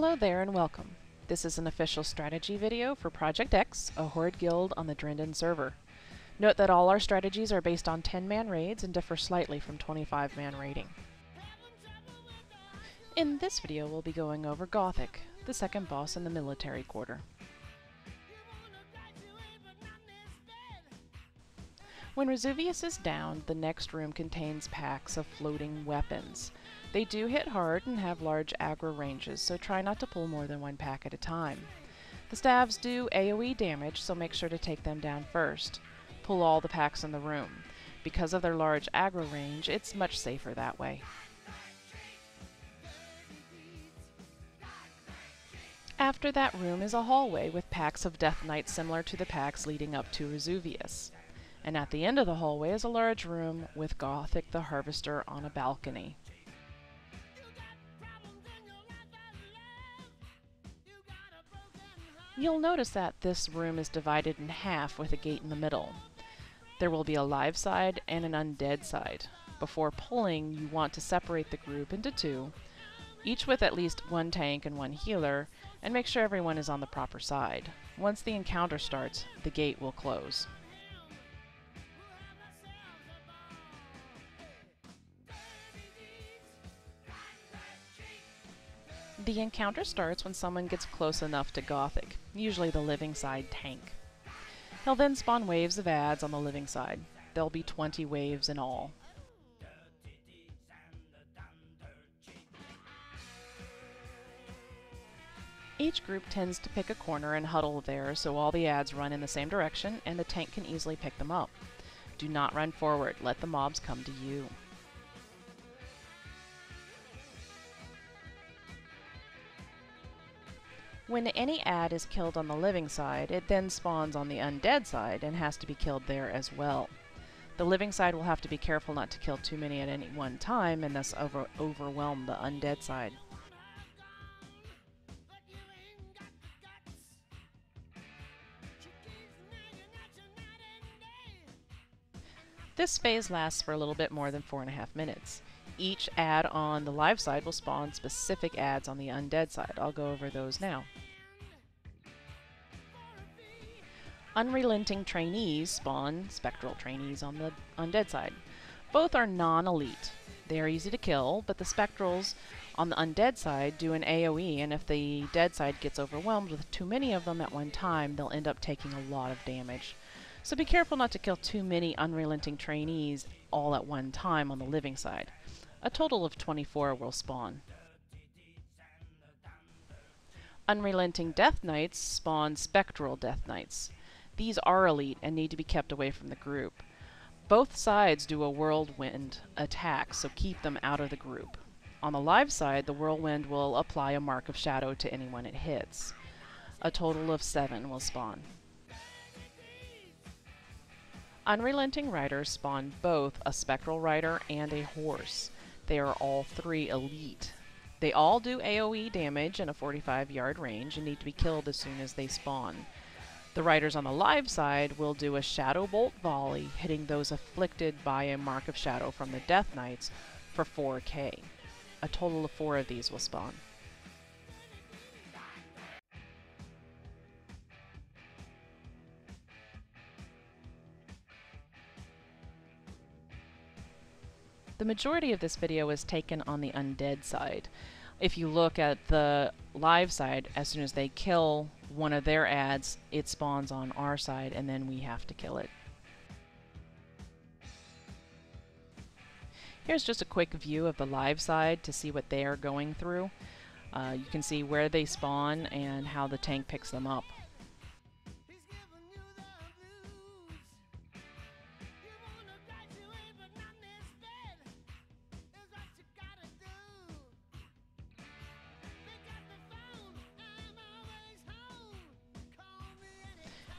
Hello there and welcome. This is an official strategy video for Project X, a Horde guild on the Drenden server. Note that all our strategies are based on 10-man raids and differ slightly from 25-man raiding. In this video we'll be going over Gothik, the second boss in the military quarter. When Vesuvius is down, the next room contains packs of floating weapons. They do hit hard and have large aggro ranges, so try not to pull more than one pack at a time. The staves do AoE damage, so make sure to take them down first. Pull all the packs in the room. Because of their large aggro range, it's much safer that way. After that room is a hallway with packs of Death Knights similar to the packs leading up to Vesuvius. And at the end of the hallway is a large room with Gothik the Harvester on a balcony. You'll notice that this room is divided in half with a gate in the middle. There will be a live side and an undead side. Before pulling, you want to separate the group into two, each with at least one tank and one healer, and make sure everyone is on the proper side. Once the encounter starts, the gate will close. The encounter starts when someone gets close enough to Gothik, usually the living side tank. He'll then spawn waves of adds on the living side. There'll be 20 waves in all. Each group tends to pick a corner and huddle there so all the adds run in the same direction and the tank can easily pick them up. Do not run forward, let the mobs come to you. When any add is killed on the living side, it then spawns on the undead side and has to be killed there as well. The living side will have to be careful not to kill too many at any one time and thus overwhelm the undead side. This phase lasts for a little bit more than 4.5 minutes. Each add on the live side will spawn specific adds on the undead side. I'll go over those now. Unrelenting trainees spawn spectral trainees on the undead side. Both are non-elite. They are easy to kill, but the spectrals on the undead side do an AoE, and if the dead side gets overwhelmed with too many of them at one time, they'll end up taking a lot of damage. So be careful not to kill too many unrelenting trainees all at one time on the living side. A total of 24 will spawn. Unrelenting Death Knights spawn spectral Death Knights. These are elite and need to be kept away from the group. Both sides do a whirlwind attack, so keep them out of the group. On the live side, the whirlwind will apply a mark of shadow to anyone it hits. A total of 7 will spawn. Unrelenting Riders spawn both a spectral rider and a horse. They are all 3 elite. They all do AoE damage in a 45-yard range and need to be killed as soon as they spawn. The riders on the live side will do a shadow bolt volley, hitting those afflicted by a mark of shadow from the Death Knights for 4k. A total of 4 of these will spawn. The majority of this video is taken on the undead side. If you look at the live side, as soon as they kill one of their adds, it spawns on our side and then we have to kill it. Here's just a quick view of the live side to see what they are going through. You can see where they spawn and how the tank picks them up.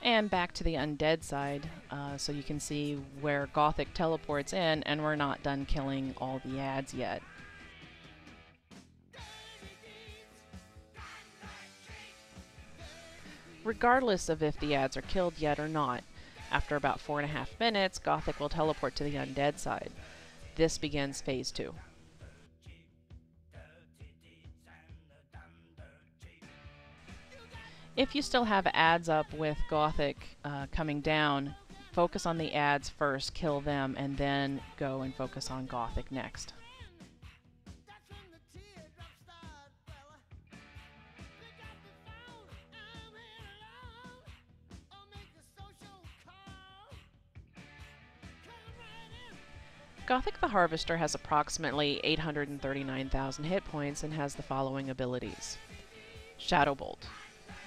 And back to the undead side, so you can see where Gothik teleports in, and we're not done killing all the adds yet. Regardless of if the adds are killed yet or not, after about 4.5 minutes, Gothik will teleport to the undead side. This begins phase 2. If you still have ads up with Gothik coming down, focus on the ads first, kill them, and then go and focus on Gothik next. Gothik the Harvester has approximately 839,000 hit points and has the following abilities. Shadow Bolt.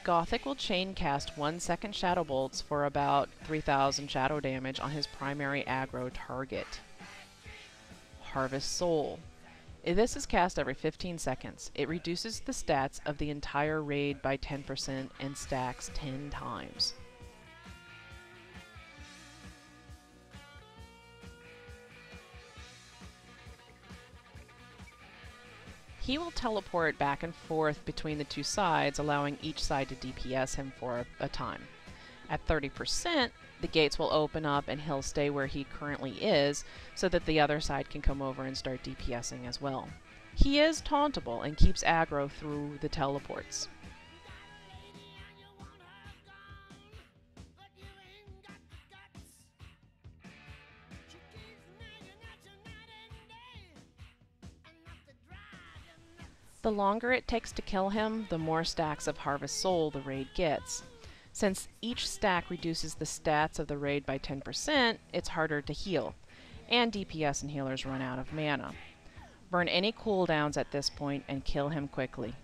Gothik will chain cast 1 second Shadow Bolts for about 3,000 shadow damage on his primary aggro target. Harvest Soul. This is cast every 15 seconds. It reduces the stats of the entire raid by 10% and stacks 10 times. He will teleport back and forth between the two sides, allowing each side to DPS him for a time. At 30%, the gates will open up and he'll stay where he currently is, so that the other side can come over and start DPSing as well. He is tauntable and keeps aggro through the teleports. The longer it takes to kill him, the more stacks of Harvest Soul the raid gets. Since each stack reduces the stats of the raid by 10%, it's harder to heal, and DPS and healers run out of mana. Burn any cooldowns at this point and kill him quickly.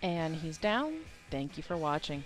And he's down. Thank you for watching.